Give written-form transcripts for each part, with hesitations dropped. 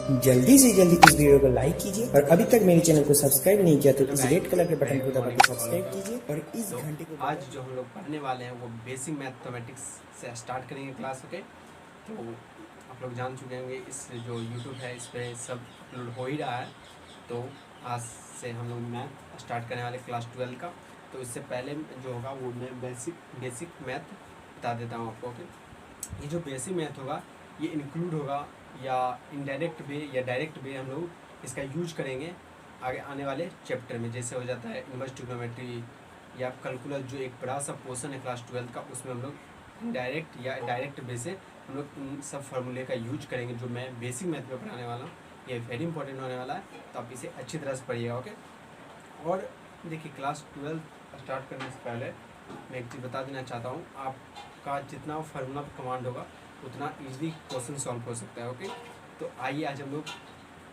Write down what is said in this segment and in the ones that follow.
जल्दी से जल्दी इस वीडियो को लाइक कीजिए और अभी तक मेरे चैनल को सब्सक्राइब नहीं किया तो इस रेड कलर के बटन को दबा के सब्सक्राइब कीजिए और इस घंटे को आज जो हम लोग पढ़ने वाले हैं वो बेसिक मैथमेटिक्स से स्टार्ट करेंगे क्लास। ओके, तो आप लोग जान चुके होंगे इस जो यूट्यूब है इस पर सब अपलोड हो ही रहा है। तो आज से हम लोग मैथ स्टार्ट करने वाले क्लास 12 का। तो इससे पहले जो होगा वो मैं बेसिक मैथ बता देता हूँ आपको। ओके, ये जो बेसिक मैथ होगा ये इंक्लूड होगा या इनडायरेक्ट वे या डायरेक्ट वे हम लोग इसका यूज करेंगे आगे आने वाले चैप्टर में। जैसे हो जाता है इन्वर्स ट्रिग्नोमेट्री या कैलकुलस, जो एक बड़ा सा पोर्शन है क्लास 12 का, उसमें हम लोग इनडायरेक्ट या डायरेक्ट वे से हम लोग इन सब फार्मूले का यूज करेंगे जो मैं बेसिक मैथ में पढ़ाने वाला हूँ। ये वेरी इंपॉर्टेंट होने वाला है, तो आप इसे अच्छी तरह से पढ़िएगा। ओके, और देखिए क्लास 12 स्टार्ट करने से पहले मैं एक चीज़ बता देना चाहता हूँ, आपका जितना फार्मूला कमांड होगा उतना इजीली क्वेश्चन सॉल्व हो सकता है। ओके, तो आइए आज हम लोग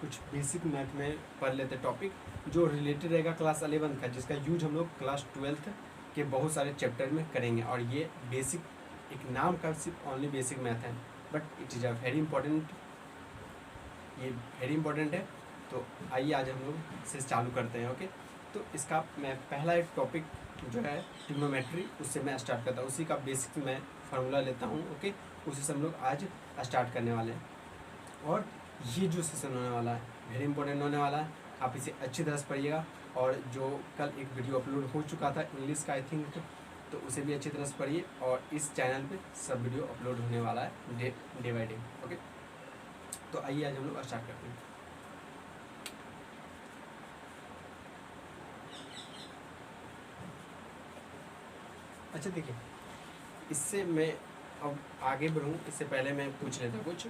कुछ बेसिक मैथ में पढ़ लेते टॉपिक जो रिलेटेड रहेगा क्लास 11 का, जिसका यूज हम लोग क्लास 12 के बहुत सारे चैप्टर में करेंगे। और ये बेसिक एक नाम का सिर्फ ओनली बेसिक मैथ है, but it is a very important, ये वेरी इंपॉर्टेंट है। तो आइए आज हम लोग इसे चालू करते हैं। ओके, तो इसका मैं पहला एक टॉपिक जो है ट्रिग्नोमेट्री, उससे मैं स्टार्ट करता हूँ, उसी का बेसिक मैं फार्मूला लेता हूँ। ओके, उसी से हम लोग आज स्टार्ट करने वाले हैं। और ये जो सेशन होने वाला है वेरी इंपॉर्टेंट होने वाला है, आप इसे अच्छी तरह से पढ़िएगा। और जो कल एक वीडियो अपलोड हो चुका था इंग्लिश का आई थिंक, तो उसे भी अच्छी तरह से पढ़िए। और इस चैनल पे सब वीडियो अपलोड होने वाला है डे बाई डे। ओके, तो आइए आज हम लोग स्टार्ट करते हैं। अच्छा देखिए, इससे मैं अब आगे बढ़ूँ इससे पहले मैं पूछ लेता कुछ।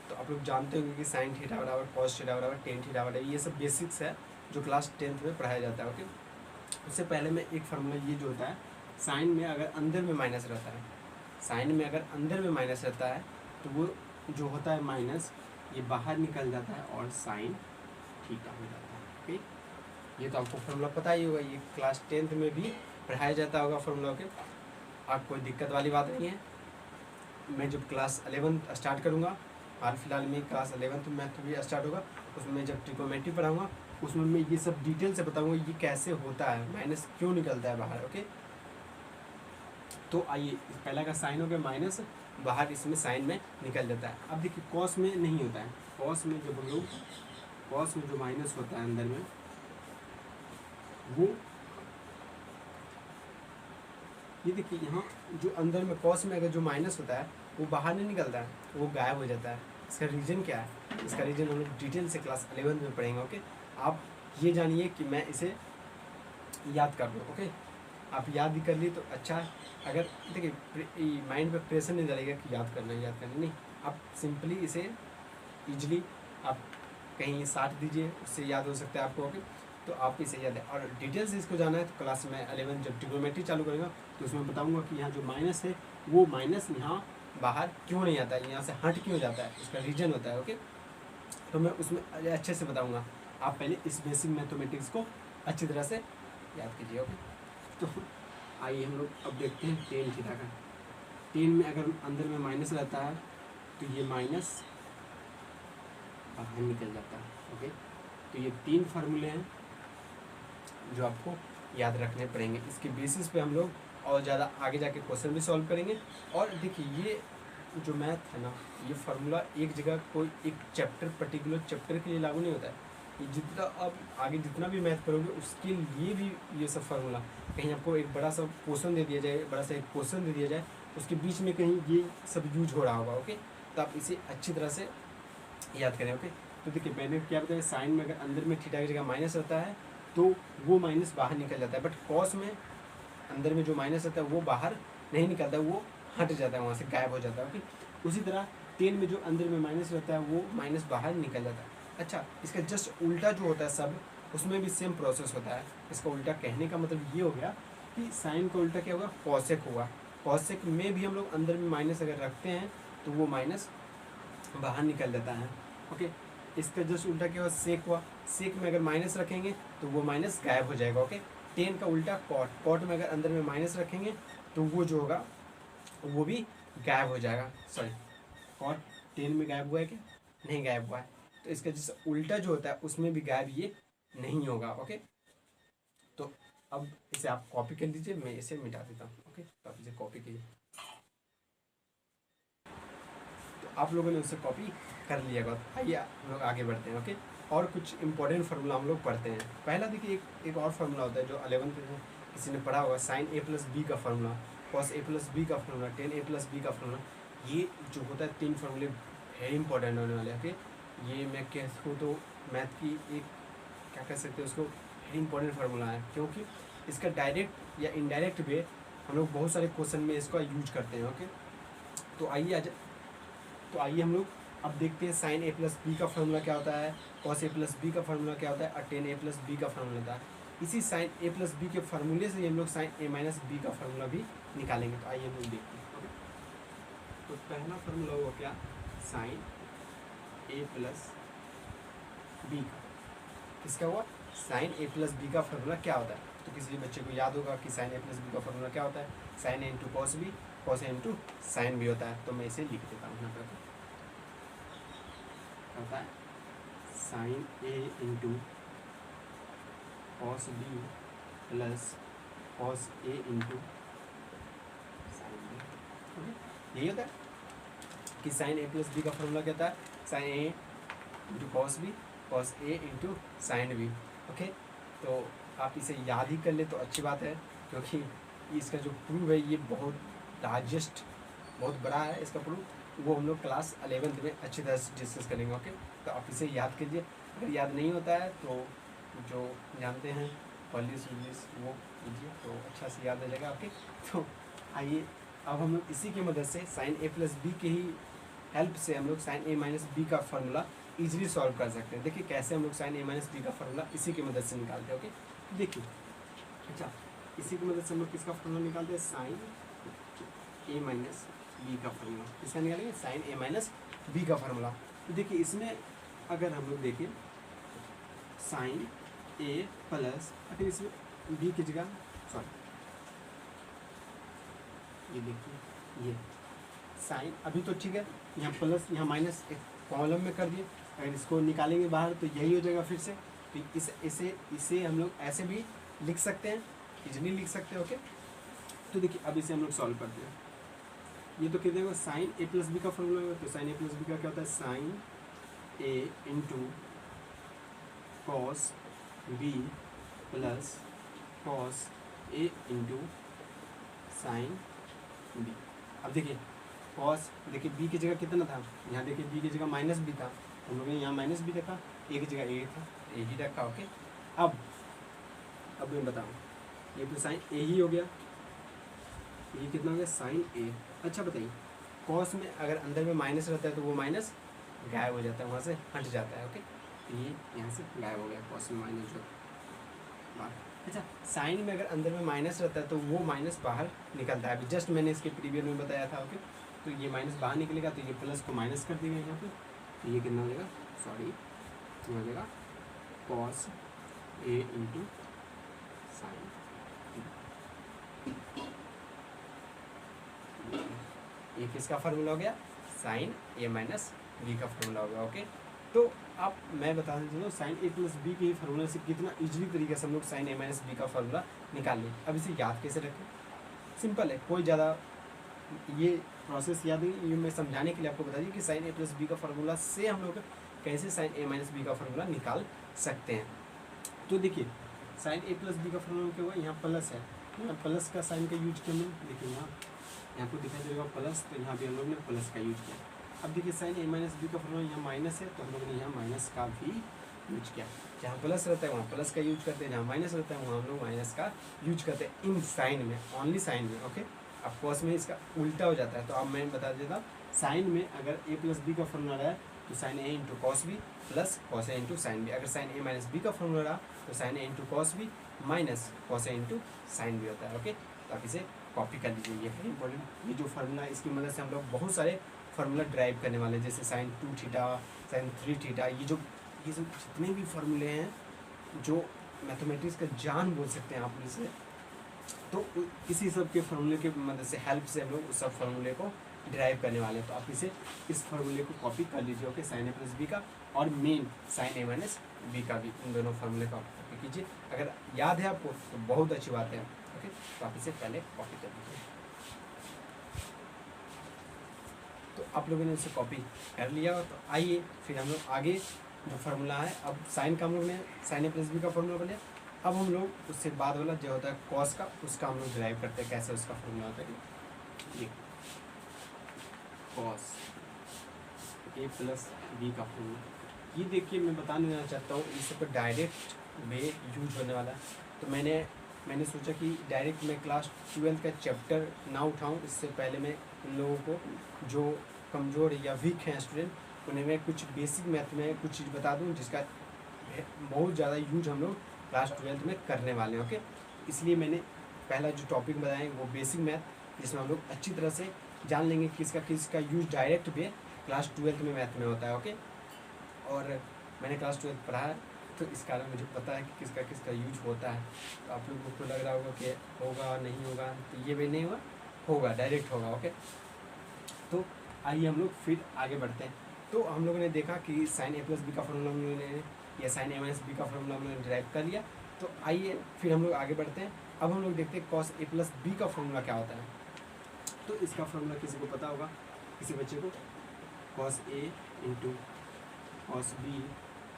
तो आप लोग जानते होंगे कि साइन थीटा बराबर कॉस थीटा बराबर टेन थीटा बराबर, ये सब बेसिक्स है जो क्लास 10th में पढ़ाया जाता है। ओके, उससे पहले मैं एक फार्मूला ये जो होता है, साइन में अगर अंदर में माइनस रहता है, साइन में अगर अंदर में माइनस रहता है तो वो जो होता है माइनस, ये बाहर निकल जाता है और साइन थीटा हो जाता है। ओके, ये तो आपको फार्मूला पता ही होगा, ये क्लास 10th में भी पढ़ाया जाता होगा फार्मूला। के आप कोई दिक्कत वाली बात नहीं है। मैं जब क्लास 11 स्टार्ट करूँगा, हाल फिलहाल में क्लास 11 मैथ भी स्टार्ट होगा, उसमें जब ट्रिग्नोमेट्री पढ़ाऊँगा उसमें मैं ये सब डिटेल से बताऊँगा ये कैसे होता है, माइनस क्यों निकलता है बाहर। ओके, तो आइए, पहला का साइन हो गया माइनस, बाहर इसमें साइन में निकल जाता है। अब देखिए कॉस में नहीं होता है, कॉस में जब हम लोग कॉस में जो माइनस होता है अंदर में, वो ये देखिए यहाँ जो अंदर में कॉस में अगर जो माइनस होता है वो बाहर नहीं निकलता है, वो गायब हो जाता है। इसका रीज़न क्या है, इसका रीज़न हम लोग डिटेल से क्लास 11 में पढ़ेंगे। ओके, आप ये जानिए कि मैं इसे याद कर लूँ। ओके, आप याद भी कर लिए तो अच्छा है। अगर देखिए माइंड पे प्रेशर नहीं डालेगा कि याद करना नहीं, आप सिंपली इसे ईजिली आप कहीं साट दीजिए, उससे याद हो सकता है आपको। ओके, तो आप इसे याद है। और डिटेल से इसको जाना है तो क्लास में 11 जब ट्रिग्नोमेट्री चालू करेगा तो उसमें बताऊंगा कि यहाँ जो माइनस है वो माइनस यहाँ बाहर क्यों नहीं आता है, यहाँ से हट क्यों जाता है, उसका रीजन होता है। ओके, तो मैं उसमें अच्छे से बताऊंगा। आप पहले इस बेसिक मैथमेटिक्स को अच्छी तरह से याद कीजिए। ओके, तो आइए हम लोग अब देखते हैं टेन थीटा का। टेन में अगर अंदर में माइनस रहता है तो ये माइनस बाहर निकल जाता है। ओके, तो ये 3 फार्मूले हैं जो आपको याद रखने पड़ेंगे। इसके बेसिस पे हम लोग और ज़्यादा आगे जाके क्वेश्चन भी सॉल्व करेंगे। और देखिए ये जो मैथ है ना, ये फार्मूला एक जगह कोई एक चैप्टर पर्टिकुलर चैप्टर के लिए लागू नहीं होता है। ये जितना अब आगे जितना भी मैथ करोगे उसके लिए भी ये सब फार्मूला, कहीं आपको एक बड़ा सा पोर्शन दे दिया जाए, बड़ा सा एक क्वेश्चन दे दिया जाए, उसके बीच में कहीं ये सब यूज हो रहा होगा। ओके, तो आप इसे अच्छी तरह से याद करें। ओके, तो देखिए मैंने क्या बताया, साइन में अगर अंदर में थीटा की जगह माइनस रहता है तो वो माइनस बाहर निकल जाता है, बट कॉस में अंदर में जो माइनस रहता है वो बाहर नहीं निकलता है, वो हट जाता है, वहाँ से गायब हो जाता है। ओके, उसी तरह 10 में जो अंदर में माइनस रहता है वो माइनस बाहर निकल जाता है। अच्छा, इसका जस्ट उल्टा जो होता है सब, उसमें भी सेम प्रोसेस होता है। इसका उल्टा कहने का मतलब ये हो गया कि साइन का उल्टा क्या होगा, कॉसेक होगा। कॉसेक में भी हम लोग अंदर में माइनस अगर रखते हैं तो वो माइनस बाहर निकल जाता है। ओके, इसका जस्ट उल्टा क्या हुआ, सेक हुआ। सेक में अगर माइनस रखेंगे तो वो माइनस गायब हो जाएगा। ओके, 10 का उल्टा कॉट, कॉट में अगर अंदर में माइनस रखेंगे तो वो जो होगा वो भी गायब हो जाएगा। सॉरी, कॉट 10 में गायब हुआ है क्या, नहीं गायब हुआ है। तो इसका जैसे उल्टा जो होता है उसमें भी गायब ये नहीं होगा। ओके, तो अब इसे आप कॉपी कर लीजिए, मैं इसे मिटा देता हूँ। ओके, तो आप इसे कॉपी कीजिए, तो आप लोगों ने उसे कॉपी कर लिया होगा। आइए हम लोग आगे बढ़ते हैं। ओके, और कुछ इंपॉर्टेंट फार्मूला हम लोग पढ़ते हैं। पहला देखिए, एक और फार्मूला होता है जो 11th में किसी ने पढ़ा होगा, साइन ए प्लस बी का formula, cos A plus B का फार्मूला, टेन ए प्लस बी का फार्मूला। ये जो होता है 3 फार्मूले वेरी इंपॉर्टेंट होने वाले। ओके, ये मैं कहूँ तो मैथ की एक क्या कह सकते हैं उसको वेरी इंपॉर्टेंट फार्मूला है, क्योंकि इसका डायरेक्ट या इनडायरेक्ट वे हम लोग बहुत सारे क्वेश्चन में इसका यूज करते हैं। ओके, तो आइए हम लोग अब देखते हैं साइन ए प्लस बी का फार्मूला क्या होता है, कॉस ए प्लस बी का फार्मूला क्या होता है, और टेन ए प्लस बी का फार्मूला होता है। इसी साइन ए प्लस बी के फार्मूले से हम लोग साइन ए माइनस बी का फार्मूला भी निकालेंगे। तो आइए हम लोग देखते हैं। ओके, तो पहला फार्मूला हुआ क्या, साइन ए प्लस बी का, किसका हुआ, साइन ए प्लस बी का फार्मूला क्या होता है। तो किसी बच्चे को याद होगा कि साइन ए प्लस बी का फार्मूला क्या होता है, sine A into cos B, cos A into sine B होता है। तो मैं इसे लिख देता हूँ यहाँ पर, होता है sine A into cos B plus cos A into sine B. यही होता है कि साइन ए प्लस बी का फॉर्मूला क्या होता है, sine A into cos B, cos A into sine B. Okay, तो आप इसे याद ही कर ले तो अच्छी बात है, क्योंकि इसका जो प्रूफ है ये बहुत लार्जेस्ट, बहुत बड़ा है इसका प्रूफ। वो हम लोग क्लास 11th में अच्छी तरह से डिस्कस करेंगे। ओके, तो आप इसे याद कीजिए। अगर याद नहीं होता है तो जो जानते हैं पॉलिस इंग्लिश वो कीजिए, तो अच्छा से याद आ जाएगा। ओके, तो आइए अब हम लोग इसी की मदद से साइन ए प्लस बी के ही हेल्प से हम लोग साइन ए माइनस बी का फार्मूला इजीली सॉल्व कर सकते हैं। देखिए कैसे हम लोग साइन ए माइनस बी का फार्मूला इसी की मदद से निकालते हैं। ओके, देखिए, अच्छा, इसी की मदद से हम लोग किसका फार्मूला निकालते हैं, साइन ए माइनस बी का फार्मूला। इसका निकालेंगे साइन ए माइनस बी का फार्मूला। तो देखिए इसमें अगर हम लोग देखें साइन ए प्लस, अगर इसमें बी की जगह, सॉरी ये देखिए ये साइन, अभी तो ठीक है, यहाँ प्लस यहाँ माइनस एक कॉलम में कर दिए। अगर इसको निकालेंगे बाहर तो यही हो जाएगा फिर से। तो इसे हम लोग ऐसे भी लिख सकते हैं, इजली लिख सकते हैं। ओके, तो देखिए अब इसे हम लोग सॉल्व करते हैं। ये तो कितने होगा, साइन ए प्लस बी का फॉर्मूला होगा। तो साइन ए प्लस बी का क्या होता है, sine A into cos B plus cos A into sine B. अब देखिए कॉस, देखिए बी की जगह कितना था, यहाँ देखिए बी की जगह माइनस बी था, हम लोगों ने यहाँ माइनस बी रखा, ए की जगह ए था, ए ही रखा। ओके, अब मैं बताऊँ, ये तो साइन ए ही हो गया, ये कितना हो गया, साइन ए। अच्छा बताइए, कॉस में अगर अंदर में माइनस रहता है तो वो माइनस गायब हो जाता है, वहाँ से हट जाता है। ओके, तो ये यहाँ से गायब हो गया कॉस में माइनस जो बाहर। अच्छा, साइन में अगर अंदर में माइनस रहता है तो वो माइनस बाहर निकलता है। अभी जस्ट मैंने इसके प्रीवियस में बताया था। ओके, तो ये माइनस बाहर निकलेगा, तो ये प्लस को माइनस कर देंगे यहाँ पे, तो ये कितना हो जाएगा, सॉरी हो जाएगा कॉस ए इंटू साइन। ये किसका फार्मूला हो गया, साइन ए माइनस बी का फार्मूला हो गया। ओके, तो आप मैं बता देता हूँ साइन ए प्लस बी के फार्मूला से कितना इजीली तरीके से हम लोग साइन ए माइनस बी का फार्मूला निकाल लें। अब इसे याद कैसे रखें, सिंपल है, कोई ज़्यादा ये प्रोसेस याद नहीं, ये मैं समझाने के लिए आपको बता दी कि साइन ए प्लस बी का फार्मूला से हम लोग कैसे साइन ए माइनस बी का फार्मूला निकाल सकते हैं। तो देखिए साइन ए प्लस बी का फार्मूला क्या हुआ, यहाँ प्लस है, यहाँ प्लस का साइन का यूज किया हमने, देखिए यहाँ को दिखाई देगा प्लस, तो यहाँ भी हम लोग ने प्लस का यूज किया। अब देखिए साइन ए माइनस बी का फार्मूला यहाँ माइनस है, तो हम लोग ने यहाँ माइनस का भी यूज किया। जहाँ प्लस रहता है वहाँ प्लस का यूज करते हैं, जहाँ माइनस रहता है वहाँ हम लोग माइनस का यूज करते हैं, इन साइन में, ओनली साइन में। ओके, अब कॉस में इसका उल्टा हो जाता है, तो अब मैं बता देता, साइन में अगर ए प्लस बी का फॉर्मूला रहा तो sine A into cos B plus cos A into sine B. अगर साइन ए माइनस बी का फॉर्मूला रहा तो sine A into cos B minus cos A into sine B होता है। Okay, तो आप इसे कॉपी कर लीजिए, ये है इंपॉर्टेंट। ये जो फार्मूला है इसकी मदद से हम लोग बहुत सारे फार्मूला ड्राइव करने वाले हैं, जैसे साइन 2 थीटा, साइन 3 थीटा, ये जो जितने भी फार्मूले हैं जो मैथमेटिक्स का जान बोल सकते हैं आप इसे, तो इसी सब के फार्मूले के मदद से हेल्प से हम लोग उस सब फार्मूले को ड्राइव करने वाले हैं। तो आप इसे इस फार्मूले को कॉपी कर लीजिए, okay, sign A plus B का और main sign A minus B का भी, इन दोनों फार्मूले का कॉपी कीजिए। अगर याद है आपको तो बहुत अच्छी बात है, ओके। तो आप इसे पहले कॉपी कर लीजिए। तो आप लोगों ने इसे कॉपी कर लिया, तो आइए फिर हम लोग आगे जो फार्मूला है, अब साइन का हम लोग ने साइन ए प्लस बी का फार्मूला बने। अब हम लोग उससे बाद वाला जो होता है कॉस का, उसका हम लोग ड्राइव करते हैं, कैसे उसका फार्मूला होता है। ये कॉस ए प्लस बी का फार्मूला, ये देखिए मैं बताने देना चाहता हूँ, इस पर डायरेक्ट वे यूज होने वाला है। तो मैंने सोचा कि डायरेक्ट मैं क्लास 12 का चैप्टर ना उठाऊँ, इससे पहले मैं उन लोगों को जो कमज़ोर या वीक हैं स्टूडेंट, उन्हें मैं कुछ बेसिक मैथ में कुछ चीज़ बता दूँ जिसका बहुत ज़्यादा यूज हम लोग क्लास 12 में करने वाले हैं, ओके। इसलिए मैंने पहला जो टॉपिक बताएं वो बेसिक मैथ, जिसमें हम लोग अच्छी तरह से जान लेंगे किसका यूज डायरेक्ट भी क्लास 12 में मैथ में होता है, ओके। और मैंने क्लास 12 पढ़ा है, तो इस कारण मुझे पता है कि किसका यूज होता है। तो आप लोगों को लग रहा होगा कि होगा नहीं होगा, तो ये भी नहीं होगा डायरेक्ट होगा, ओके। तो आइए हम लोग फिर आगे बढ़ते हैं। तो हम लोगों ने देखा कि साइन ए प्लस बी का फॉर्मूला हम लोगों ने, या साइन ए माइनस बी का फॉर्मूला हम लोगों ने ड्राइव कर लिया। तो आइए फिर हम लोग आगे बढ़ते हैं। अब हम लोग देखते हैं कॉस ए प्लस बी का फॉर्मूला क्या होता है। तो इसका फॉर्मूला किसी को पता होगा, किसी बच्चे को, cos A into cos B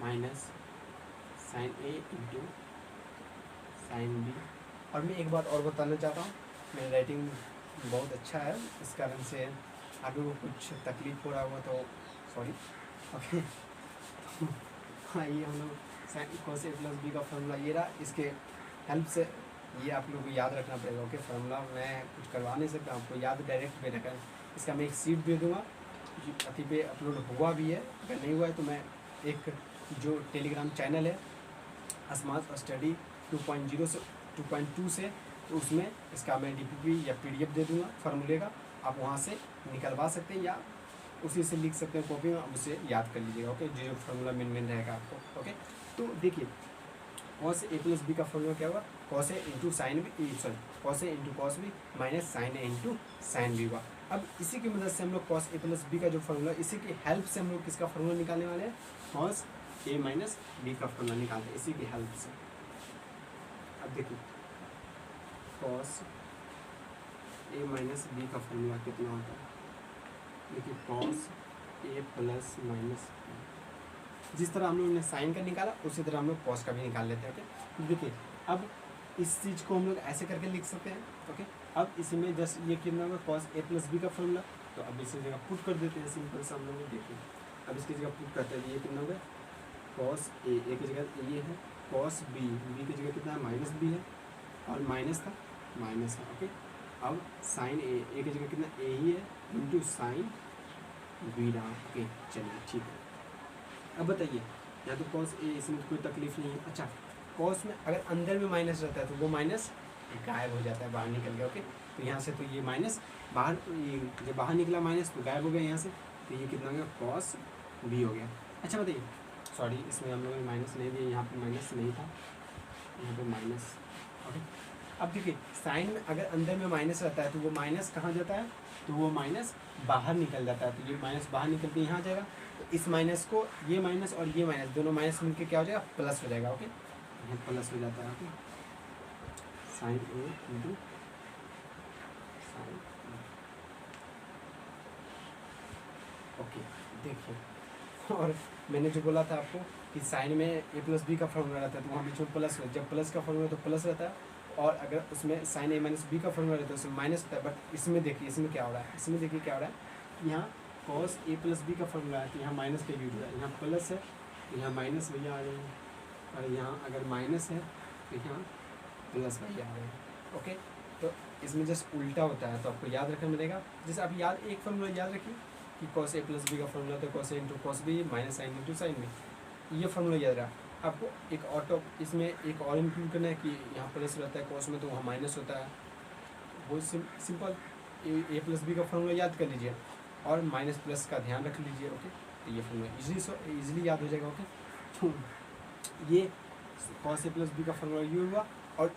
minus sine A into sine B. और मैं एक बात और बताना चाहता हूँ, मेरी राइटिंग बहुत अच्छा है, इस कारण से आप लोगों को कुछ तकलीफ हो रहा होगा तो सॉरी, ओके। आइए हम लोग sine cos A plus B का फॉर्मूला ये रहा, इसके हेल्प से ये आप लोगों को याद रखना पड़ेगा, ओके। फार्मूला मैं कुछ करवा नहीं सकता, आपको याद डायरेक्ट में रखा है। इसका मैं एक सीट दे दूँगा, अति पे अपलोड हुआ भी है, अगर नहीं हुआ है तो मैं एक जो टेलीग्राम चैनल है स्मार्ट स्टडी 2.0 से 2.2 से, तो उसमें इसका मैं DPP या PDF दे दूँगा फार्मूले का, आप वहाँ से निकलवा सकते हैं या उसी से लिख सकते हैं कॉपी में, आप उसे याद कर लीजिएगा, ओके। जो फार्मूला मेन रहेगा आपको, ओके। तो देखिए कॉस ए प्लस बी का फॉर्मूला क्या होगा, cos A into sine B, sorry cos A into cos B minus sine A into sine B हुआ। अब इसी की मदद से हम लोग कॉस ए प्लस बी का जो फॉर्मूला, इसी की हेल्प से हम लोग किसका फॉर्मूला निकालने वाले हैं, कॉस ए माइनस बी का फॉर्मूला निकालते हैं इसी की हेल्प से। अब देखिए कॉस ए माइनस बी का फॉर्मूला कितना होता है, देखिए कॉस ए प्लस माइनस, जिस तरह हम लोग ने साइन का निकाला उसी तरह हम लोग कॉस का भी निकाल लेते हैं, ओके। देखिए अब इस चीज़ को हम लोग ऐसे करके लिख सकते हैं, ओके। अब इसी में जस्ट ये कितना होगा, कॉस ए प्लस बी का फॉर्मूला, तो अब इसी जगह पुट कर देते हैं सिंपल सा हम लोग। देखिए अब इसकी जगह पुट करते हैं, ये कितना होगा, कॉस ए की जगह ये है, कॉस बी की जगह कितना है, माइनस बी है, और माइनस था माइनस है, ओके। अब साइन ए की जगह कितना ए ही है इंटू साइन बी रहा, ओके। चलिए ठीक है। अब बताइए, या तो कॉस ए, इसमें तो कोई तकलीफ नहीं है। अच्छा, कॉस में अगर अंदर में माइनस रहता है तो वो माइनस गायब हो जाता है, बाहर निकल गया, ओके। तो यहाँ से तो ये माइनस बाहर, ये जब बाहर निकला माइनस तो गायब हो गया यहाँ से, तो ये कितना हो गया, कॉस बी हो गया। अच्छा बताइए, सॉरी इसमें हम लोगों ने माइनस नहीं दिया, यहाँ पर माइनस नहीं था, यहाँ पर माइनस, ओके। अब देखिए साइन में अगर अंदर में माइनस रहता है तो वो माइनस कहाँ जाता है, तो वो माइनस बाहर निकल जाता है, तो ये माइनस बाहर निकल के यहाँ जाएगा, तो इस माइनस को, ये माइनस और ये माइनस दोनों माइनस मिलकर क्या हो जाएगा, प्लस हो जाएगा, ओके। ये प्लस हो जाता है, okay. Sign A into sign, okay. देखिए, और मैंने जो बोला था आपको कि साइन में ए प्लस बी का फॉर्मूला रहता है तो वहाँ बीच में प्लस, जब प्लस का फॉर्मूला तो प्लस रहता है, और अगर उसमें साइन ए माइनस बी का फॉर्मूला रहता है उसमें माइनस होता है। बट इसमें देखिए, इसमें क्या हो रहा है, इसमें देखिए क्या हो रहा है, यहाँ कॉस ए प्लस बी का फॉर्मूला है तो यहाँ माइनस का यूज हो रहा है, यहाँ प्लस है तो यहाँ माइनस भैया आ रहे हैं, और यहाँ अगर माइनस है तो यहाँ प्लस भैया आ रहे हैं, ओके। तो इसमें जस्ट उल्टा होता है, तो आपको याद रखना मिलेगा। जैसे आप एक फॉर्मूला याद रखिए कि कॉस ए प्लस बी का फॉर्मूला तो cos A into cos B minus sine into sine B, ये फॉर्मूला याद रहा। आपको एक ऑटो इसमें एक और इंक्लूड करना है कि यहाँ प्लस रहता है कॉस में तो वहाँ माइनस होता है, बहुत सिंपल। ए प्लस बी का फॉर्मूला याद कर लीजिए और माइनस प्लस का ध्यान रख लीजिए, ओके। तो ये फॉर्मूला इजीली याद हो जाएगा, ओके। तो ये कॉस ए प्लस बी का फॉर्मूला ये हुआ, और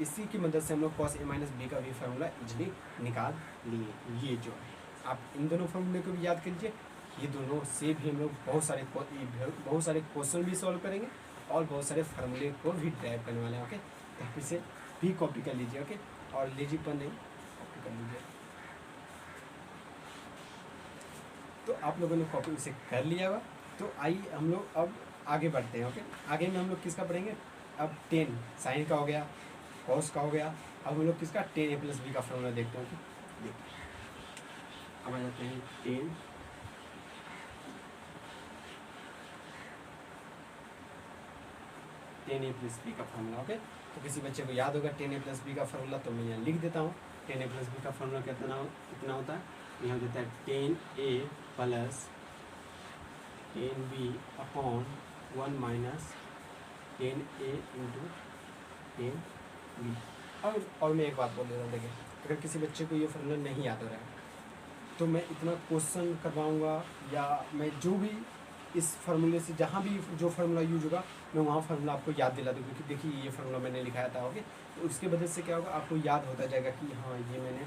इसी की मदद से हम लोग कॉस ए माइनस बी का भी फॉर्मूला इजीली निकाल लिए, ये जो है आप इन दोनों फॉर्मूले को भी याद कर लीजिए। ये दोनों से भी हम लोग बहुत सारे क्वेश्चन भी सॉल्व करेंगे और बहुत सारे फार्मूले को भी ड्राइव करने वाले हैं। ओके, तो आप इसे भी कॉपी कर लीजिए। ओके, और लीजिए पर नहीं कॉपी कर लीजिए। तो आप लोगों ने कॉपी उसे कर लिया होगा। तो आइए हम लोग अब आगे बढ़ते हैं। ओके, आगे में हम लोग किसका पढ़ेंगे? अब 10 साइन का हो गया, कॉस का हो गया। अब हम लोग किसका 10a+b का फॉर्मूला देखते हैं। ओके, देखिए अब आ जाते हैं 10a+b का फॉर्मूला। ओके, तो किसी बच्चे को याद होगा 10a+b का फॉर्मूला, तो मैं यहाँ लिख देता हूँ। 10a+b का फॉर्मूला कितना होता है? यहाँ हो जाता है 10a + 10b upon 1 minus 10a into 10b। और मैं एक बात बोल देता हूँ, देखिए अगर किसी बच्चे को ये फॉर्मूला नहीं याद हो रहा है तो मैं इतना क्वेश्चन करवाऊँगा या मैं जो भी इस फार्मूले से जहाँ भी जो फार्मूला यूज होगा मैं वहाँ फार्मूला आपको याद दिला दूँ, क्योंकि देखिए ये फार्मूला मैंने लिखाया था। ओके, तो उसके वजह से क्या होगा, आपको याद होता जाएगा कि हाँ ये मैंने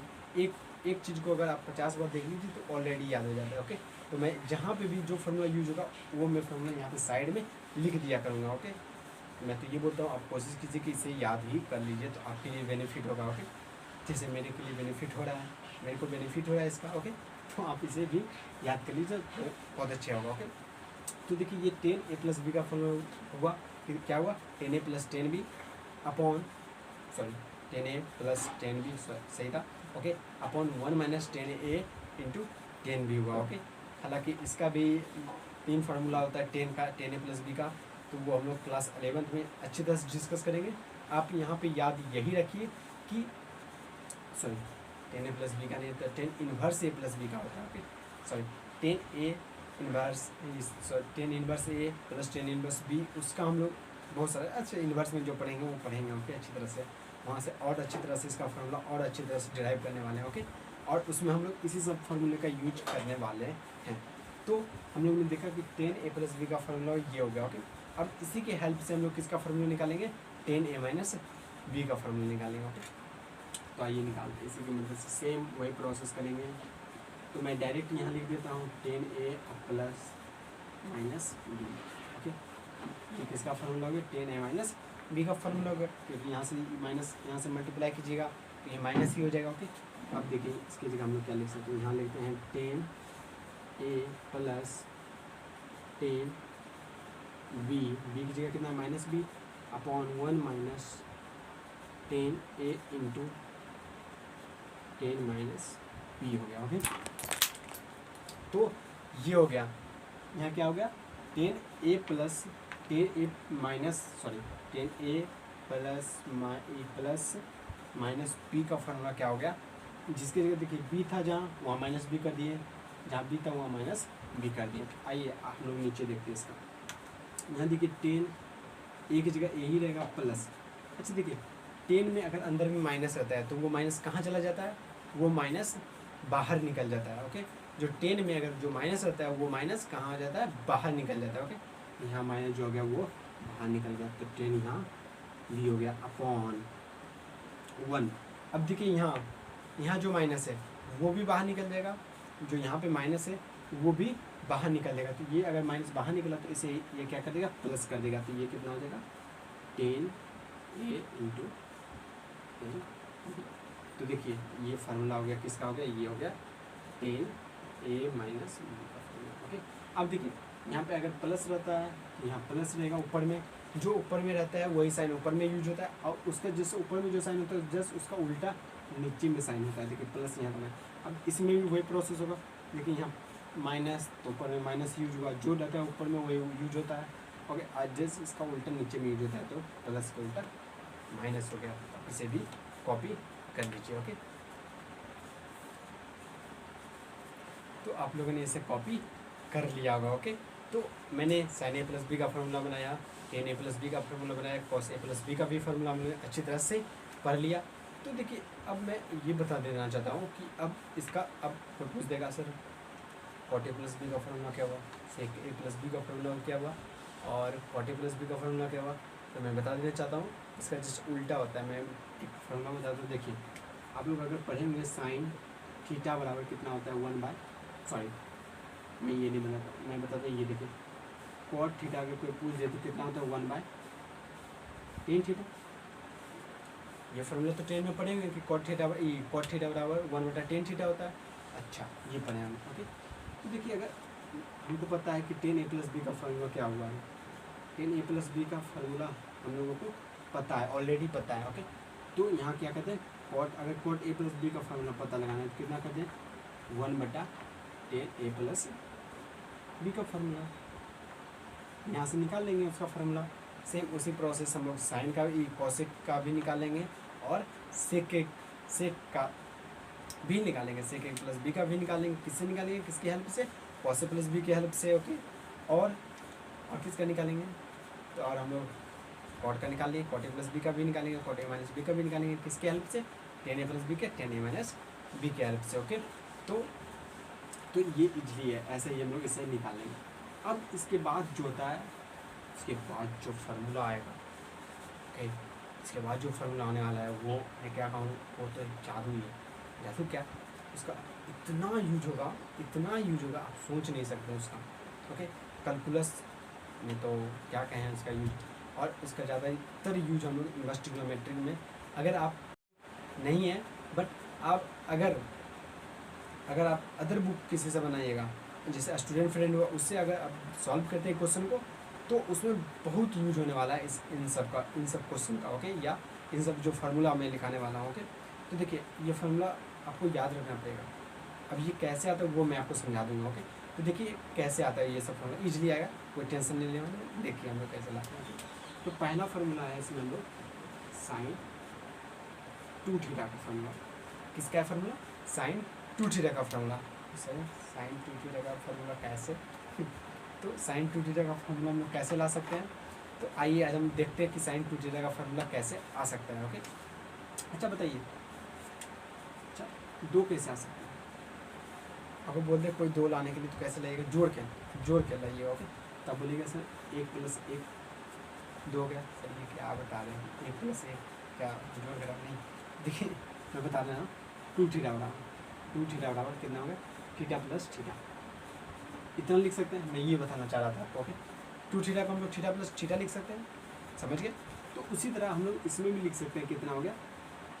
एक चीज़ को अगर आप 50 बार देख लीजिए तो ऑलरेडी याद हो जाता है। ओके, तो मैं जहाँ पे भी जो फार्मूला यूज होगा वो मैं फार्मूला यहाँ पे साइड में लिख दिया करूँगा। ओके, मैं तो ये बोलता हूँ आप कोशिश कीजिए कि इसे याद ही कर लीजिए, तो आपके लिए बेनिफिट होगा। ओके, जैसे मेरे के लिए बेनिफिट हो रहा है, मेरे को बेनिफिट हो रहा है इसका। ओके, तो आप इसे भी याद कर लीजिए तो बहुत अच्छा होगा। ओके, तो देखिए ये 10a+b का फॉर्मूला हुआ, फिर क्या हुआ 10a + 10b upon 10a + 10b सही था। Okay, upon 1 minus 10a into 10b हुआ। ओके, हालांकि इसका भी 3 फार्मूला होता है 10a+b का, तो वो हम लोग क्लास 11th में अच्छी तरह से डिस्कस करेंगे। आप यहाँ पे याद यही रखिए कि 10a+b का नहीं होता, 10 इनवर्स a+b का होता है। Okay, 10 inverse a + 10 inverse b, उसका हम लोग बहुत सारे अच्छे इन्वर्स में जो पढ़ेंगे वो पढ़ेंगे। ओके, अच्छी तरह से वहाँ से और अच्छी तरह से इसका फार्मूला और अच्छी तरह से डिराइव करने वाले हैं। ओके, और उसमें हम लोग इसी सब फार्मूले का यूज करने वाले हैं। तो हम लोग ने देखा कि 10a+b का फार्मूला ये हो गया। ओके, अब इसी के हेल्प से हम लोग किसका फार्मूला निकालेंगे? 10a - b का फार्मूला निकालेंगे। ओके, तो आइए निकालते हैं। इसी की मदद से सेम वही प्रोसेस करेंगे। तो मैं डायरेक्ट यहाँ लिख देता हूँ 10a + -b। ओके, ये किसका फार्मूला हो गया? 10a - b का फार्मूला हो गया, क्योंकि यहाँ से मल्टीप्लाई कीजिएगा तो ये माइनस ही हो जाएगा। ओके, अब देखिए इसकी जगह हम लोग क्या लिख सकते हैं? यहाँ लिखते हैं 10a + 10b, b की जगह कितना? -b upon 1 minus 10a into 10 - b हो गया। ओके, तो ये हो गया। यहाँ क्या हो गया? 10a + 10a -b का फार्मूला क्या हो गया? जिसकी जगह देखिए b था जहाँ, वहाँ -b कर दिए, जहाँ b था वहाँ -b कर दिए। आइए आप लोग नीचे देखते हैं इसका। यहाँ देखिए 10 a की जगह a ही रहेगा प्लस। अच्छा देखिए 10 में अगर अंदर में माइनस रहता है तो वो माइनस कहाँ चला जाता है? वो माइनस बाहर निकल जाता है। ओके, जो 10 में अगर जो माइनस रहता है वो माइनस कहाँ हो जाता है? बाहर निकल जाता है। ओके, यहाँ माइनस जो हो गया वो बाहर निकल गया, तो 10 यहाँ भी हो गया अपॉन 1। अब देखिए यहाँ जो माइनस है वो भी बाहर निकल जाएगा, जो यहाँ पे माइनस है वो भी बाहर निकल जाएगा। तो ये अगर माइनस बाहर निकला तो इसे ये क्या कर देगा? प्लस कर देगा। तो ये कितना हो जाएगा? 10a into 10। तो देखिए ये फार्मूला हो गया, किसका हो गया? ये हो गया 10a - b का फार्मूला। ओके, अब देखिए यहाँ पे अगर प्लस रहता है तो यहाँ प्लस रहेगा, ऊपर में जो ऊपर में रहता है वही साइन ऊपर में यूज होता है, और उसका जैसे ऊपर में जो साइन होता है जस्ट उसका उल्टा नीचे में साइन होता है। देखिए प्लस यहाँ पर, अब इसमें भी वही प्रोसेस होगा। देखिए यहाँ माइनस तो ऊपर में माइनस यूज हुआ, जो रहता है ऊपर में वही यूज होता है। ओके, आज जैसे इसका उल्टा नीचे में यूज होता है तो प्लस का उल्टा माइनस हो गया। इसे भी कॉपी कर लीजिए। ओके, तो आप लोगों ने इसे कॉपी कर लिया होगा। ओके, तो मैंने sin a + b का फार्मूला बनाया, tan a + b का फार्मूला बनाया, cos a + b का भी फार्मूला हमने अच्छी तरह से पढ़ लिया। तो देखिए अब मैं ये बता देना चाहता हूँ कि अब इसका अब कोई पूछ देगा सर cot a + b का फार्मूला क्या हुआ, sec a + b का फार्मूला क्या हुआ और cot a + b का फार्मूला क्या हुआ? तो मैं बता देना चाहता हूँ इसका जस्ट उल्टा होता है। मैं एक फार्मूला बता दूँ। देखिए आप लोग अगर पढ़ेंगे sin थीटा बराबर कितना होता है 1 बाय, सॉरी मैं ये नहीं बनाता, मैं बताता हूँ, ये देखिए कॉट थीटा अगर कोई पूछ दे तो कितना होता है 1 बाय टेन थीटा। ये फॉर्मूला तो 10 में पढ़ेंगे कि कॉट थीटा बराबर 1/10 थीटा होता है। अच्छा ये पढ़े हम, ओके। तो देखिए अगर हमको पता है कि 10a+b का फार्मूला क्या हुआ है, 10a+b का फार्मूला हम लोगों को पता है, ऑलरेडी पता है, ओके। तो यहाँ क्या कहते हैं कॉट, अगर कॉट a+b का फार्मूला पता लगाना है तो कितना करते हैं 1/10a+b का फार्मूला, यहाँ से निकाल लेंगे उसका फार्मूला। सेम उसी प्रोसेस हम लोग साइन का भी, कॉसेक का भी निकालेंगे और सेक का भी निकालेंगे, सेक a+b का भी निकालेंगे। किससे निकालेंगे, किसकी हेल्प से, कॉस a+b की हेल्प से, ओके। और किसका निकालेंगे, तो और हम लोग कॉट का निकालेंगे, कॉट a+b का भी निकालेंगे, कॉट a-b का भी निकालेंगे, किसकी हेल्प से, 10a+b के 10a-b की हेल्प से, ओके। तो ये इजली है, ऐसे ही हम लोग इसे निकालेंगे। अब इसके बाद जो होता है, इसके बाद जो फार्मूला आएगा, ओके, इसके बाद जो फार्मूला आने वाला है वो मैं क्या कहूँ, वो तो जादू ही है। जादू क्या, उसका इतना यूज होगा, आप सोच नहीं सकते उसका, ओके। कैलकुलस में तो क्या कहें उसका यूज, और उसका ज़्यादातर यूज हम लोग इन्वर्स ट्रिग्नोमेट्री में, अगर आप नहीं है बट आप अगर आप अदर बुक किसी से बनाइएगा, जैसे स्टूडेंट फ्रेंड हुआ, उससे अगर आप सॉल्व करते हैं क्वेश्चन को, तो उसमें बहुत यूज होने वाला है इन सब क्वेश्चन का, ओके, या इन सब जो फार्मूला मैं लिखाने वाला हूँ, ओके। तो देखिए ये फार्मूला आपको याद रखना पड़ेगा। अब ये कैसे आता है वो मैं आपको समझा दूंगा, ओके। तो देखिए कैसे आता है ये सब फार्मूला, ईजिली आएगा, कोई टेंशन नहीं लेना। देखिए हम लोग कैसे लाते हैं। तो पहला फार्मूला है इसमें हम लोग साइन 2 थीटा का फार्मूला। किसका है फार्मूला, साइन 2 थीटा का फार्मूला। साइन 2 थीटा का फार्मूला कैसे तो साइन 2 थीटा का फार्मूला हम लोग कैसे ला सकते हैं, तो आइए आज हम देखते हैं कि साइन 2 थीटा का फार्मूला कैसे आ सकता है, ओके। अच्छा बताइए, अच्छा 2 कैसे आ सकते हैं, आपको बोलते हैं कोई 2 लाने के लिए तो कैसे लगेगा, जोड़ के लाइए, ओके। तब बोलिएगा सर 1 + 1 2 गया, सर ये क्या बता रहे हैं, 1 + 1 क्या जोड़ कर, नहीं देखिए मैं बता रहा हूँ 2 थीटा बराबर कितना हो गया, थीटा प्लस थीटा, इतना लिख सकते हैं। मैं ये बताना चाह रहा था आपको, ओके। 2 थीटा को हम लोग थीटा प्लस थीटा लिख सकते हैं, समझ गए। तो उसी तरह हम लोग इसमें भी लिख सकते हैं, कितना हो गया,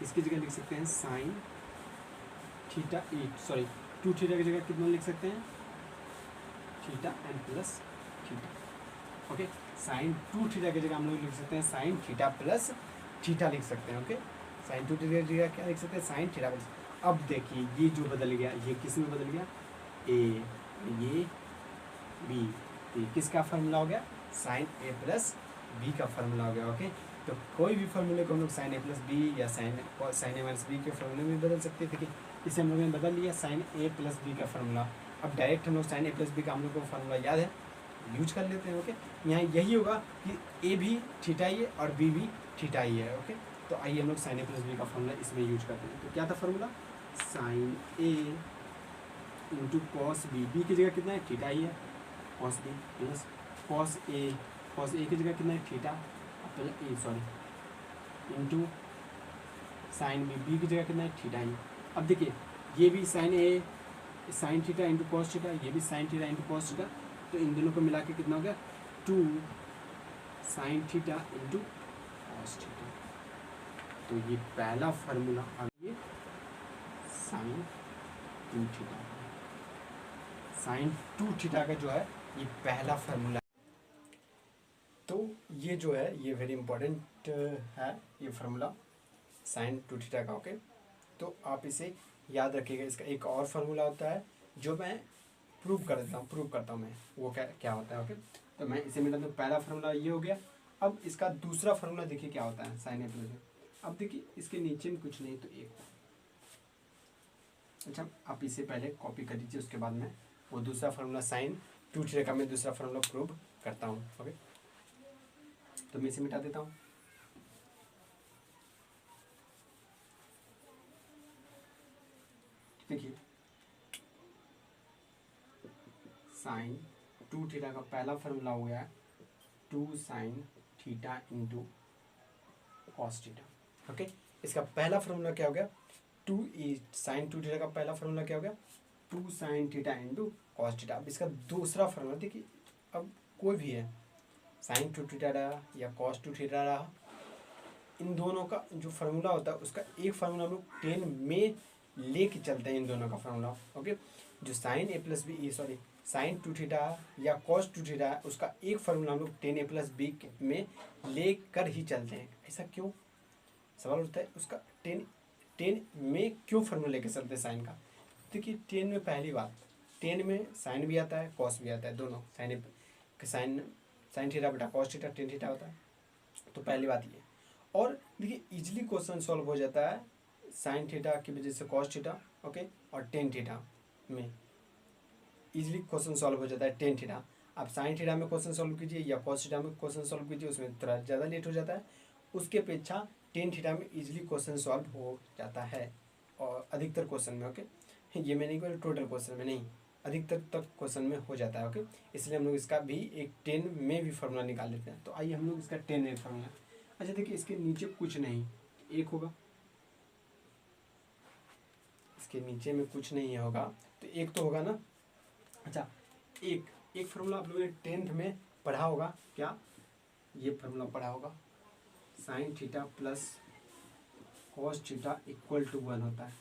इसकी जगह लिख सकते हैं साइन थीटा, 2 थीटा की जगह कितना लिख सकते हैं, theta and plus theta, okay. Sine 2 theta की जगह हम लोग लिख सकते हैं साइन थीटा प्लस थीटा लिख सकते हैं, ओके। साइन 2 थीटा की जगह क्या लिख सकते हैं, साइन थीटा प्लस। अब देखिए ये जो बदल गया, ये किस में बदल गया, ए, ये बी, ये किसका फार्मूला हो गया, साइन a+b का फार्मूला हो गया, ओके। तो कोई भी फार्मूले को हम लोग साइन a+b या साइन a-b के फार्मूले में बदल सकते थे, कि इसे हम लोगों ने बदल लिया साइन a+b का फार्मूला। अब डायरेक्ट हम लोग साइन a+b का हम लोग को फार्मूला याद है, यूज कर लेते हैं, ओके। यहाँ यही होगा कि a भी थीटा ही है और b भी थीटा ही है, ओके। तो आइए हम लोग साइन a+b का फार्मूला इसमें यूज करते हैं। तो क्या था formula, sine a into cos B, B की जगह कितना है, थीटा ही है, cos B plus cos A की जगह कितना है, थीटा इंटू साइन बी की जगह कितना है, थीटा ही। अब देखिए ये भी sine A sine theta into cos theta, ये भी sine theta into cos theta, तो इन दोनों को मिला के कितना हो गया, 2 sine theta into cos theta. तो ये पहला फार्मूला, अब ये साइन 2 थीटा, साइन 2 थीटा का जो है ये पहला फार्मूला। तो ये जो है ये वेरी इंपॉर्टेंट है, ये फार्मूला साइन 2 थीटा का, ओके। तो आप इसे याद रखिएगा। इसका एक और फार्मूला होता है जो मैं प्रूव करता हूँ मैं, वो क्या होता है, ओके। तो मैं इसे मिला, तो पहला फार्मूला ये हो गया। अब इसका दूसरा फार्मूला देखिए क्या होता है, साइन a+b। अब देखिए इसके नीचे में कुछ नहीं तो 1, अच्छा आप इसे पहले कॉपी कर लीजिए, उसके बाद में वो दूसरा फार्मूला साइन 2 थीटा का मैं दूसरा फार्मूला प्रूव करता हूँ, ओके। तो मैं इसे मिटा देता हूँ, देखिए साइन 2 थीटा का पहला फार्मूला हो गया 2 sine theta into cos theta, okay. इसका पहला फार्मूला क्या हो गया, साइन 2 थीटा का पहला फार्मूला क्या हो गया, 2 sine theta into cos theta. अब इसका दूसरा फार्मूला देखिए, अब कोई भी है साइन 2 थीटा रहा या कॉस 2 थीटा रहा, इन दोनों का जो फार्मूला होता है उसका एक फार्मूला हम लोग 10 में लेके चलते हैं इन दोनों का फार्मूला। ओके, जो sine A plus B sorry sine 2 theta या कॉस 2 थीटा है उसका एक फार्मूला हम लोग 10 ए प्लस बी में लेकर ही चलते हैं। ऐसा क्यों, सवाल उठता है उसका 10 में क्यों फार्मूला लेके चलते हैं साइन का। देखिए 10 में पहली बात, 10 में साइन भी आता है कॉस भी आता है, दोनों साइन साइन साइन थीटा बटा कॉस थीटा 10 थीटा होता है। तो पहली बात ये, और देखिए इजीली क्वेश्चन सॉल्व हो जाता है साइन थीटा की वजह से कॉस थीटा, ओके, और 10 थीटा में इजीली क्वेश्चन सॉल्व हो जाता है 10 थीटा। आप साइन थीटा में क्वेश्चन सॉल्व कीजिए या कॉस थीटा में क्वेश्चन सॉल्व कीजिए, उसमें थोड़ा ज़्यादा लेट हो जाता है, उसके अपेक्षा 10 थीटा में इजीली क्वेश्चन सॉल्व हो जाता है और अधिकतर क्वेश्चन में। ओके, ये मैं नहीं बोल टोटल क्वेश्चन में नहीं, अधिकतर तक क्वेश्चन में हो जाता है। ओके, इसलिए हम लोग इसका भी एक 10 में भी फार्मूला निकाल लेते हैं। तो आइए हम लोग इसका 10 में फार्मूला, अच्छा देखिए इसके नीचे कुछ नहीं, एक होगा, इसके नीचे में कुछ नहीं होगा तो एक तो होगा ना। अच्छा, एक फार्मूला आप लोगों ने 10th में पढ़ा होगा, क्या ये फार्मूला पढ़ा होगा, sine theta plus cos theta equal to 1 होता है।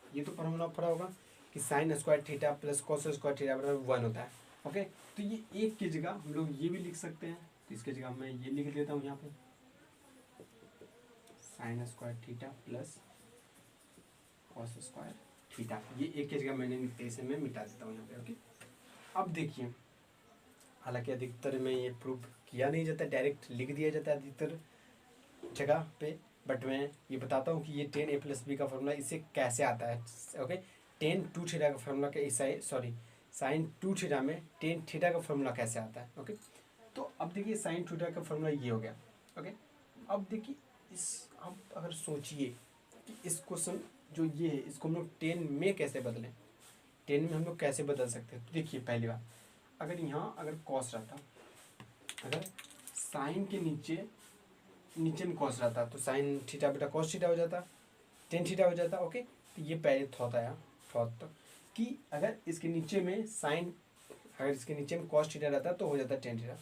ये तो फार्मूला पढ़ा होगा कि sine square theta plus cos square theta बराबर 1 होता है। ओके, तो ये एक की जगह हम लोग ये भी लिख सकते हैं, तो इसकी जगह मैं ये लिख लेता हूँ यहाँ पे, sign square theta plus cos square theta, ये एक की जगह मैंने ऐसे में मिटा देता हूँ यहाँ पे। ओके, अब देखिए, हालांकि अधिकतर में ये प्रूफ किया नहीं जाता, डायरेक्ट लिख दिया जाता है अधिकतर जगह पे, बट मैं ये बताता हूँ कि ये 10 ए प्लस बी का फॉर्मूला इससे कैसे आता है। ओके, 10 2 थीटा का फॉर्मूला के सॉरी साइन 2 थीटा में 10 थीटा का फॉर्मूला कैसे आता है। ओके, तो अब देखिए साइन थीटा का फॉर्मूला ये हो गया। ओके, अब देखिए अब अगर सोचिए कि इस क्वेश्चन जो ये है इसको हम लोग 10 में कैसे बदलें, 10 में हम लोग कैसे बदल सकते हैं। तो देखिए पहली बात, अगर यहाँ अगर कॉस रहता, अगर साइन के नीचे में कॉस रहता तो साइन थीटा बेटा कॉस थीटा हो जाता, 10 थीटा हो जाता। ओके, तो ये पहले थॉट आया, थॉट कि अगर इसके नीचे में साइन, अगर इसके नीचे में कॉस थीटा रहता तो हो जाता 10 थीटा।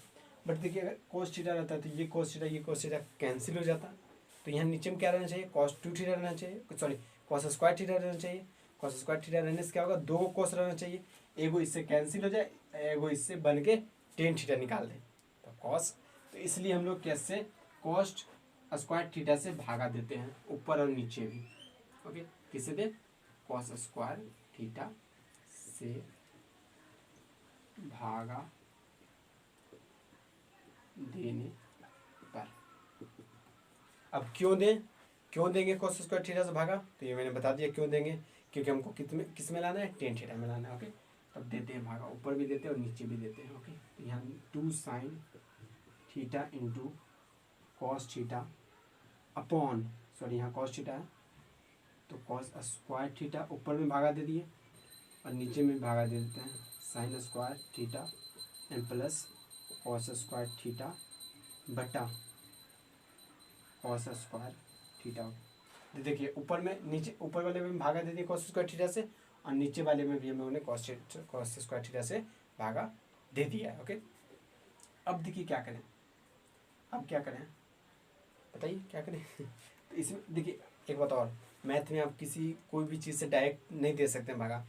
बट देखिए अगर कॉस थीटा रहता तो ये कॉस थीटा कैंसिल हो जाता, तो यहाँ नीचे में क्या रहना चाहिए, cos 2 थीटा रहना चाहिए, सॉरी cos स्क्वायर थीटा रहना चाहिए। cos स्क्वायर थीटा रहने से क्या होगा, दो cos रहना चाहिए, एगो इससे कैंसिल हो जाए, एगो इससे बन के 10 थीटा निकाल दे तो cos, तो इसलिए हम लोग कैसे cos स्क्वायर थीटा से भागा देते हैं ऊपर और नीचे भी। ओके, किसे दे, cos स्क्वायर थीटा से भागा देने पर। अब क्यों देंगे cos स्क्वायर थीटा से भागा, तो ये मैंने बता दिया क्यों देंगे, क्योंकि हमको किस में लाना है, 10 थीटा में लाना है। ओके, तब देते हैं भागा, ऊपर भी देते हैं और नीचे भी देते हैं। ओके, तो यहाँ 2 sine theta into cos theta upon, sorry यहाँ कॉस थीटा है तो कॉस स्क्वायर थीटा ऊपर में भागा दे दिए और नीचे में भागा दे देते हैं sign square theta and plus cos square theta बटा कॉस स्क्वायर थीटा। देखिए ऊपर में, नीचे ऊपर वाले में भागा दे दिए कॉस स्क्वायर थीटा से और नीचे वाले में भी हम लोगों ने कॉस स्क्वायर थीटा से भागा दे दिया है। ओके, अब देखिए क्या करें, अब क्या करें बताइए क्या करें तो इसमें देखिए एक बात और, मैथ में आप किसी कोई भी चीज़ से डायरेक्ट नहीं दे सकते हैं भागा,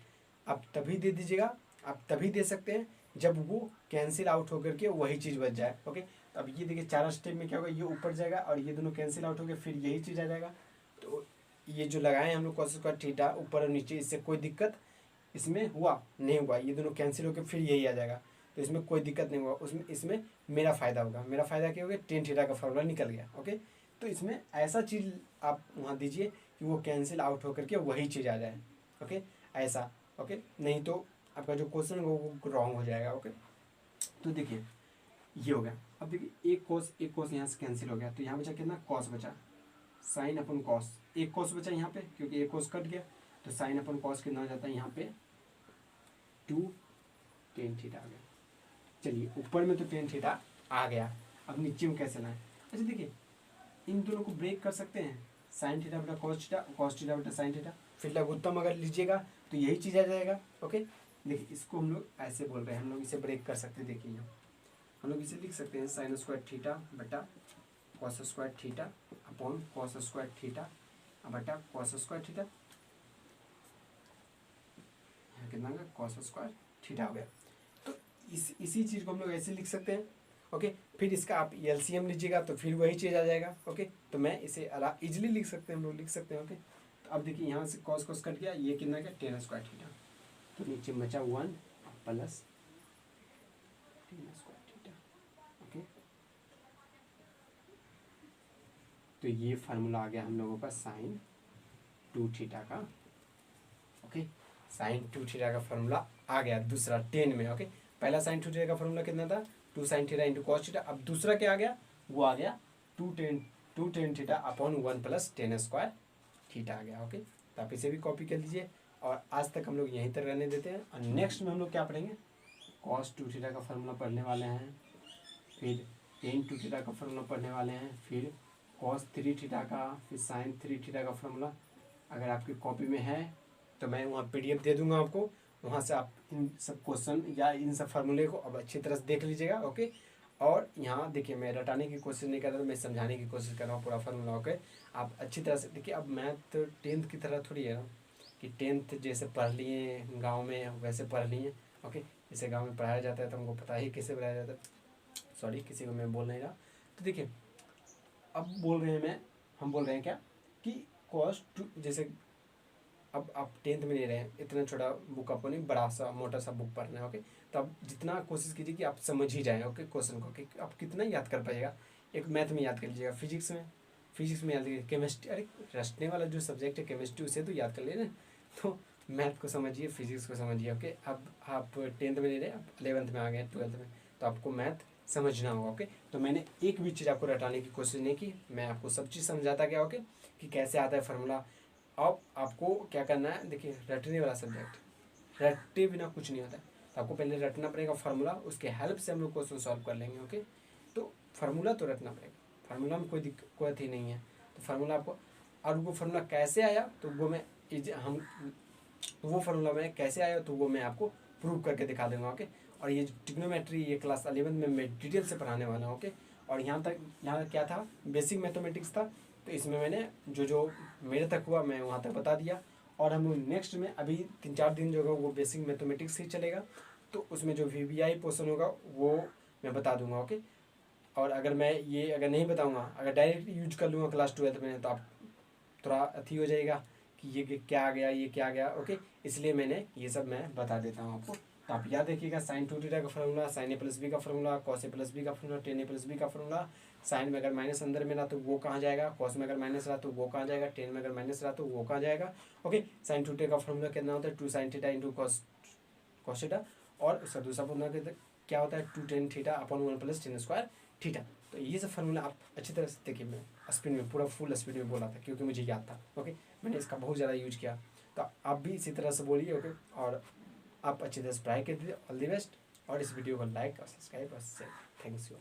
आप तभी दे दीजिएगा, आप तभी दे सकते हैं जब वो कैंसिल आउट होकर के वही चीज़ बच जाए। ओके, तो अब ये देखिए चारों स्टेप में क्या होगा, ये ऊपर जाएगा और ये दोनों कैंसिल आउट हो गए, फिर यही चीज़ आ जाएगा। तो ये जो लगाए हम लोग कॉस स्क्वायर थीटा ऊपर और नीचे, इससे कोई दिक्कत इसमें हुआ नहीं हुआ, ये दोनों कैंसिल होकर फिर यही आ जाएगा, तो इसमें कोई दिक्कत नहीं हुआ, उसमें इसमें मेरा फ़ायदा होगा। मेरा फ़ायदा क्या होगा, 10 थीटा का फॉर्मूला निकल गया। ओके, तो इसमें ऐसा चीज़ आप वहाँ दीजिए कि वो कैंसिल आउट होकर के वही चीज़ आ जाए। ओके, ऐसा। ओके, नहीं तो आपका जो क्वेश्चन वो रॉन्ग हो जाएगा। ओके, तो देखिए ये हो गया। अब देखिए एक कॉस यहाँ से कैंसिल हो गया, तो यहाँ बचा कितना, कॉस बचा, साइन अपन कॉस, एक कॉस बचा यहाँ पे क्योंकि एक कॉस कट गया, तो साइन अपन कॉस कितना हो जाता है यहाँ पे 2 10 थीटा आ गया। चलिए ऊपर में तो 10 थीटा आ गया, अब नीचे में कैसे लाएं। अच्छा देखिए इन दोनों को ब्रेक कर सकते हैं, साइन थीटा बटा कॉस थीटा बटा साइन थीटा। फिर लघुत्तम अगर लीजिएगा तो यही चीज़ आ जाएगा। ओके, देखिए इसको हम लोग ऐसे बोल रहे हैं, हम लोग इसे ब्रेक कर सकते हैं। देखिए हम लोग इसे लिख सकते हैं साइन स्क्वायर थीटा बटा cos square theta upon cos square theta बटा कॉस स्क्वायर थीटा, कितना का कॉस स्क्वायर थीटा हो गया। तो इसी चीज़ को हम लोग ऐसे लिख सकते हैं। ओके, फिर इसका आप एलसीएम लीजिएगा तो फिर वही चीज़ आ जाएगा। ओके, तो मैं इसे इजीली लिख सकते हैं, हम लोग लिख सकते हैं। ओके, तो अब देखिए यहाँ से कॉस कॉस कट गया, ये कितना का टेन स्क्वायर थीटा, तो नीचे बचा 1 plus tan square theta. Okay, तो ये फार्मूला आ गया हम लोगों का साइन 2 थीटा का। ओके, साइन 2 थीटा का फार्मूला आ गया दूसरा 10 में। ओके, पहला साइन 2 थीटा का फार्मूला कितना था, 2 sine theta into cos theta. अब दूसरा क्या आ गया, वो आ गया 2 tan theta upon 1 plus tan square theta आ गया। ओके, तो आप इसे भी कॉपी कर लीजिए और आज तक हम लोग यहीं तक रहने देते हैं। और नेक्स्ट में हम लोग क्या पढ़ेंगे, कॉस 2 थीटा का फार्मूला पढ़ने वाले हैं, फिर टेन 2 थीटा का फार्मूला पढ़ने वाले हैं, फिर कॉस 3 थीटा का, फिर साइन 3 थीटा का फार्मूला। अगर आपकी कॉपी में है तो मैं वहाँ PDF दे दूंगा आपको, वहाँ से आप इन सब क्वेश्चन या इन सब फार्मूले को अब अच्छी तरह से देख लीजिएगा। ओके, और यहाँ देखिए मैं रटाने की कोशिश नहीं कर रहा हूँ, मैं समझाने की कोशिश कर रहा हूँ पूरा फार्मूला। ओके, आप अच्छी तरह से देखिए। अब मैथ तो 10th की तरह थोड़ी है कि 10th जैसे पढ़ लिए गाँव में वैसे पढ़ लिए। ओके, जैसे गाँव में पढ़ाया जाता है तो हमको पता ही कैसे पढ़ाया जाता है, सॉरी किसी को मैं बोल नहीं रहा। तो देखिए अब बोल रहे हैं हम बोल रहे हैं क्या कि कॉस 2, जैसे अब आप 10th में नहीं रहे हैं, इतना छोटा बुक आपको नहीं, बड़ा सा मोटा सा बुक पढ़ना है। ओके, तो आप जितना कोशिश कीजिए कि आप समझ ही जाएं। ओके, क्वेश्चन को कि आप कितना याद कर पाइएगा। एक मैथ में याद कर लीजिएगा, फिजिक्स में याद कीजिए, केमिस्ट्री, अरे रटने वाला जो सब्जेक्ट है केमिस्ट्री उसे तो याद कर लेना। तो मैथ को समझिए, फिजिक्स को समझिए। ओके, अब आप 10th में नहीं रहे, आप 11th में आ गए, 12th में, तो आपको मैथ समझना होगा। ओके, तो मैंने एक भी चीज़ आपको रटाने की कोशिश नहीं की, मैं आपको सब चीज़ समझाता गया। ओके, कि कैसे आता है फार्मूला। अब आपको क्या करना है, देखिए रटने वाला सब्जेक्ट, रटे बिना कुछ नहीं होता है, तो आपको पहले रटना पड़ेगा फार्मूला, उसके हेल्प से हम लोग क्वेश्चन सॉल्व कर लेंगे। ओके, तो फार्मूला तो रटना पड़ेगा, फार्मूला में कोई दिक्कत ही नहीं है। तो फार्मूला आपको, और वो फार्मूला कैसे आया तो वो फार्मूला में कैसे आया तो वो मैं आपको प्रूव करके दिखा दूंगा। ओके, और ये ट्रिग्नोमेट्री ये क्लास 11 में मैं डिटेल से पढ़ाने वाला हूँ। ओके, और यहाँ क्या था, बेसिक मैथमेटिक्स था, तो इसमें मैंने जो मेरे तक हुआ मैं वहाँ तक बता दिया। और हम लोग नेक्स्ट में अभी 3-4 दिन जो होगा वो बेसिक मैथमेटिक्स ही चलेगा, तो उसमें जो VBI पोर्शन होगा वो मैं बता दूंगा। ओके, और अगर मैं ये अगर नहीं बताऊंगा, अगर डायरेक्ट यूज कर लूँगा क्लास 12th में, तो आप थोड़ा अथी हो जाएगा कि ये क्या आ गया, ये क्या आ गया। ओके, इसलिए मैंने ये सब मैं बता देता हूँ आपको। तो आप याद रखिएगा, साइन 2 थीटा का formula, sine A plus B का formula, cos A plus B का formula, tan A plus B का फार्मूला। साइन में अगर माइनस अंदर में रहा तो वो कहाँ जाएगा, कॉस में अगर माइनस रहा तो वो कहाँ जाएगा, टेन में अगर माइनस रहा तो वो कहाँ जाएगा। ओके, साइन 2 थीटा का फार्मूला कितना होता है, 2 sine theta into cos theta, और उसका दूसरा फार्मूला क्या होता है, 2 tan theta upon 1 plus tan square theta. तो ये सब फार्मूला आप अच्छी तरह से देखिए, मैं स्पीड में पूरा फुल स्पीड में बोला था क्योंकि मुझे याद था। ओके, मैंने इसका बहुत ज़्यादा यूज किया, तो आप भी इसी तरह से बोलिए। ओके, और आप अच्छी तरह से पढ़ाई कर दीजिए। ऑल द बेस्ट, और इस वीडियो को लाइक और सब्सक्राइब और शेयर। Thanks you.